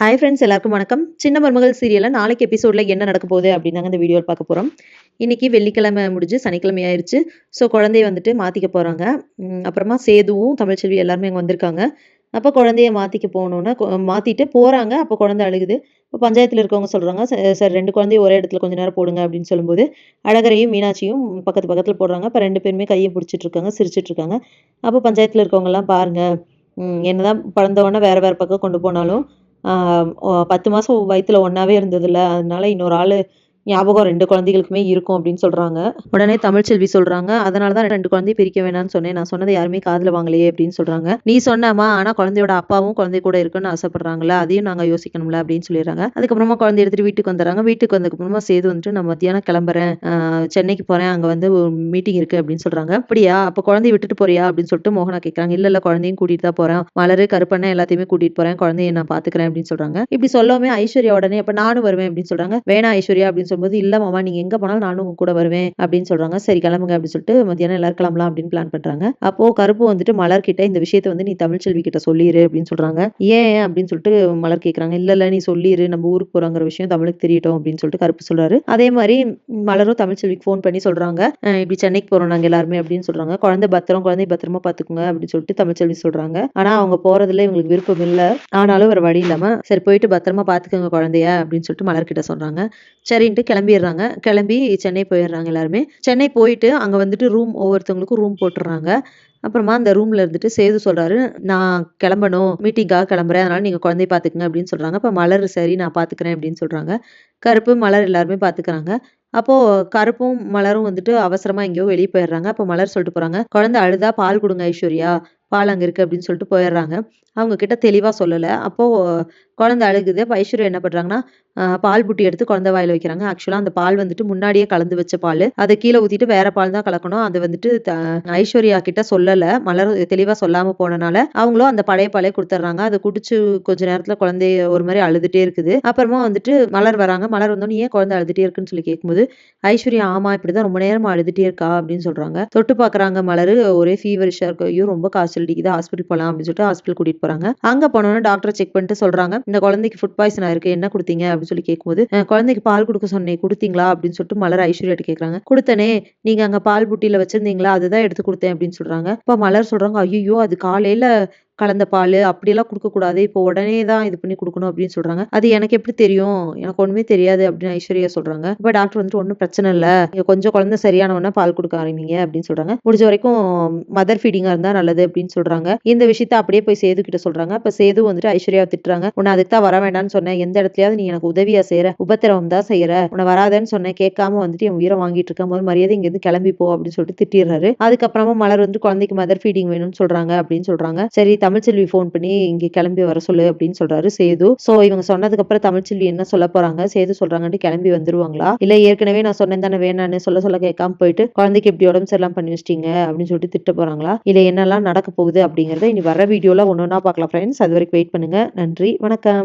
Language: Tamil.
ஹாய் ஃப்ரெண்ட்ஸ், எல்லாருக்கும் வணக்கம். சின்ன மருமகள் சீரியல்ல நாளைக்கு எபிசோட்ல என்ன நடக்க போகுது அப்படின்னாங்க இந்த வீடியோவில் பார்க்க போகிறோம். இன்னைக்கு வெள்ளிக்கிழமை முடிஞ்சு சனிக்கிழமை ஆயிடுச்சு. ஸோ குழந்தைய வந்துட்டு மாற்றிக்க போகிறாங்க. அப்புறமா சேதுவும் தமிழ்ச்செல்வி எல்லாருமே அங்கே வந்திருக்காங்க. அப்போ குழந்தைய மாற்றிக்க போகணுன்னா மாற்றிட்டு போகிறாங்க. அப்போ குழந்தை அழுகுது. இப்போ பஞ்சாயத்தில் இருக்கவங்க சொல்கிறாங்க, சார் 2 குழந்தையும் ஒரே இடத்துல கொஞ்ச நேரம் போடுங்க அப்படின்னு சொல்லும்போது அழகரையும் மீனாட்சியும் பக்கத்து பக்கத்தில் போடுறாங்க. அப்போ 2 பேருமே கையை பிடிச்சிட்டு இருக்காங்க, சிரிச்சிட்டு இருக்காங்க. அப்போ பஞ்சாயத்தில் இருக்கவங்கலாம் பாருங்க, என்னதான் பிறந்தவொடனே வேற வேற பக்கம் கொண்டு போனாலும் 10 மாசம் வயித்துல ஒண்ணாவே இருந்ததுல்ல. அதனால இன்னொரு ஆளு ஞாபகம் 2 குழந்தைகளுக்குமே இருக்கும் அப்படின்னு சொல்றாங்க. உடனே தமிழ்ச்செல்வி சொல்றாங்க, அதனால தான் 2 குழந்தைய பிரிக்க வேணாம்னு சொன்னேன். நான் சொன்னத யாருமே காதுல வாங்கலையே அப்படின்னு சொல்றாங்க. நீ சொன்னம்மா, ஆனா குழந்தையோட அப்பாவும் குழந்தை கூட இருக்குன்னு ஆசைப்படுறாங்கல்ல, அதையும் நாங்க யோசிக்கணும்ல அப்படின்னு சொல்லிடுறாங்க. அதுக்கப்புறமா குழந்தைய எடுத்துட்டு வீட்டுக்கு வந்துடுறாங்க. வீட்டுக்கு வந்ததுக்கப்புறமா சேது வந்துட்டு நான் மத்தியானம் கிளம்புறேன், சென்னைக்கு போறேன், அங்க வந்து மீட்டிங் இருக்கு அப்படின்னு சொல்றாங்க. அப்படியா, அப்ப குழந்தைய விட்டுட்டு போறியா அப்படின்னு சொல்லிட்டு மோகனா கேட்கறாங்க. இல்ல குழந்தையும் கூட்டிட்டு தான் போறேன், மலரு கருப்பண்ண எல்லாத்தையுமே கூட்டிட்டு போறேன், குழந்தைய நான் பாத்துக்கிறேன் அப்படின்னு சொல்றாங்க. இப்படி சொல்லவுமே ஐஸ்வர்யா உடனே அப்ப நானும் வருவேன் அப்படின்னு சொல்றாங்க. வேணா ஐஸ்வர்யா அப்படின்னு சொல்லும்போது, இல்ல மாமா நீங்க எங்க போனாலும் நானும் உங்க கூட வருவேன் அப்படின்னு சொல்றாங்க. சரி கிளம்புங்க அப்படின்னு சொல்லிட்டு மத்தியானம் எல்லாரும் கிளம்பலாம் அப்படின்னு பிளான் பண்றாங்க. அப்போ கருப்பு வந்துட்டு மலர் கிட்ட இந்த விஷயத்தை வந்து நீ தமிழ்ச்செல்வி கிட்ட சொல்லிரு அப்படின்னு சொல்றாங்க. ஏன் அப்படின்னு சொல்லிட்டு மலர் கேக்குறாங்க. இல்ல நீ சொல்லிரு, நம்ம ஊருக்கு போறாங்கிற விஷயம் தமிழுக்கு தெரியட்டும் அப்படின்னு சொல்லிட்டு கருப்பு சொல்றாரு. அதே மாதிரி மலரும் தமிழ்ச்செல்விக்கு ஃபோன் பண்ணி சொல்றாங்க, இப்படி சென்னைக்கு போறோம் நாங்க எல்லாருமே அப்படின்னு சொல்றாங்க. குழந்தை பத்திரமா பாத்துக்குங்க அப்படின்னு சொல்லிட்டு தமிழ்ச்செல்வி சொல்றாங்க. ஆனா அவங்க போறதுல இவங்களுக்கு விருப்பம் இல்ல. ஆனாலும் வேற வழி இல்லாம சரி போயிட்டு பத்திரமா பாத்துக்கோங்க குழந்தைய அப்படின்னு சொல்லிட்டு மலர் கிட்ட சொல்றாங்க. சரின்ட்டு கிளம்பிடுறாங்க. கிளம்பி சென்னை போயிடுறாங்க எல்லாருமே. சென்னை போயிட்டு அங்க வந்துட்டு ஒவ்வொருத்தவங்களுக்கும் ரூம் போட்டுறாங்க. அப்புறமா அந்த ரூம்ல இருந்துட்டு சேது சொல்றாரு, நான் கிளம்பணும், மீட்டிங்காக கிளம்புறேன், அதனால நீங்க குழந்தைய பாத்துக்குங்க அப்படின்னு சொல்றாங்க. அப்ப மலர் சரி நான் பாத்துக்கிறேன் அப்படின்னு சொல்றாங்க. கருப்பு மலர் எல்லாருமே பாத்துக்கிறாங்க. அப்போ கருப்பும் மலரும் வந்துட்டு அவசரமா எங்கேயோ வெளியே போயிடுறாங்க. அப்போ மலர் சொல்லிட்டு போறாங்க, குழந்தை அழுதா பால் கொடுங்க ஐஸ்வர்யா, பால் அங்க இருக்கு அப்படின்னு சொல்லிட்டு போயிடுறாங்க. அவங்க கிட்ட தெளிவா சொல்லல. அப்போ குழந்தை அழுகுது. அப்ப ஐஸ்வர்யா என்ன பண்றாங்கன்னா, பால் புட்டி எடுத்து குழந்தை வாயில வைக்கிறாங்க. ஆக்சுவலா அந்த பால் வந்துட்டு முன்னாடியே கலந்து வச்ச பால். அதை கீழே ஊத்திட்டு வேற பால் தான் கலக்கணும். அது வந்துட்டு ஐஸ்வர்யா கிட்ட சொல்லல. மலர் தெளிவா சொல்லாம போனனால அவங்களும் அந்த பழைய பாலே கொடுத்துட்றாங்க. அதை குடிச்சு கொஞ்ச நேரத்துல குழந்தை ஒரு மாதிரி அழுதுட்டே இருக்குது. அப்புறமா வந்துட்டு மலர் வராங்க. மலர் வந்தோடனே ஏன் குழந்தை அழுதுட்டே இருக்குன்னு சொல்லி கேட்கும்போது ஐஸ்வர்யா ஆமா இப்படிதான் ரொம்ப நேரமா அழுதுட்டே இருக்கா அப்படின்னு சொல்றாங்க. தொட்டு பாக்குறாங்க மலர், ஒரே ஃபீவரிஷா இருக்கு. ஐயோ ரொம்ப காய்ச்சல் அடிக்குது, ஹாஸ்பிட்டல் போலாம் அப்படின்னு சொல்லிட்டு ஹாஸ்பிட்டல் கூட்டிட்டு போறாங்க. அங்க போனோம்னா டாக்டர் செக் பண்ணிட்டு சொல்றாங்க, இந்த குழந்தைக்கு ஃபுட் பாய்சன் ஆயிருக்கு, என்ன கொடுத்தீங்க அப்படின்னு சொல்லி கேட்கும்போது குழந்தைக்கு பால் கொடுக்க சொன்னேன் கொடுத்தீங்களா அப்படின்னு சொல்லிட்டு மலர் ஐஸ்வர்யாட்ட கேட்கறாங்க. கொடுத்தனே, நீங்க அங்க பால் புட்டியில வச்சிருந்தீங்களா, அதுதான் எடுத்து கொடுத்தேன் அப்படின்னு சொல்றாங்க. இப்ப மலர் சொல்றாங்க, ஐயோ அது காலையில கலந்த பால் அப்படியெல்லாம் கொடுக்கக்கூடாது, இப்போ உடனே தான் இது பண்ணி கொடுக்கணும் அப்படின்னு சொல்றாங்க. அது எனக்கு எப்படி தெரியும், எனக்கு ஒண்ணுமே தெரியாது அப்படின்னு ஐஸ்வர்யா சொல்றாங்க. இப்ப டாக்டர் வந்துட்டு ஒன்றும் பிரச்சனை இல்லை, நீங்க கொஞ்சம் குழந்தை சரியானவொன்னா பால் கொடுக்க ஆரம்பிங்க அப்படின்னு சொல்றாங்க. முடிஞ்ச வரைக்கும் மதர் ஃபீடிங்கா இருந்தா நல்லது அப்படின்னு சொல்றாங்க. இந்த விஷயத்த அப்படியே போய் சேது கிட்ட சொல்றாங்க. அப்ப சேது வந்துட்டு ஐஸ்வர்யா திட்டுறாங்க, உன்னை அதுக்கு தான் வர வேண்டாம்னு சொன்னேன், எந்த இடத்துலயாவது நீ எனக்கு உதவியா செய்யற, உபத்திரவம் தான் செய்யற, உன்னை வராதேன்னு சொன்னேன், கேட்காம வந்துட்டு என் உயிரை வாங்கிட்டு இருக்க போது மரியாதை இங்க இருந்து கிளம்பி போ அப்படின்னு சொல்லிட்டு திட்டிடுறாரு. அதுக்கப்புறமா மலர் வந்து குழந்தைக்கு மதர் ஃபீடிங் வேணும்னு சொல்றாங்க அப்படின்னு சொல்றாங்க. சரி தமிழ்ச்செல்வி ஃபோன் பண்ணி இங்க கிளம்பி வர சொல்லு அப்படின்னு சொல்றாரு சேது. சோ இவங்க சொன்னதுக்கு அப்புறம் தமிழ்ச்செல்வி என்ன சொல்ல போறாங்க, சேது சொல்றாங்கன்னு கிளம்பி வந்துருவாங்களா, இல்ல ஏற்கனவே நான் சொன்னேன் தானே வேணான்னு சொல்ல கேட்காம போயிட்டு குழந்தைக்கு எப்படி உடம்பு சரியில்லாம பண்ணி வச்சிட்டீங்க அப்படின்னு சொல்லிட்டு திட்ட போறாங்களா, இல்ல என்னெல்லாம் நடக்க போகுது அப்படிங்கறத இனி வர வீடியோல ஒன்னொன்னா பார்க்கலாம் ஃப்ரெண்ட்ஸ். அது வரைக்கும் வெயிட் பண்ணுங்க. நன்றி, வணக்கம்.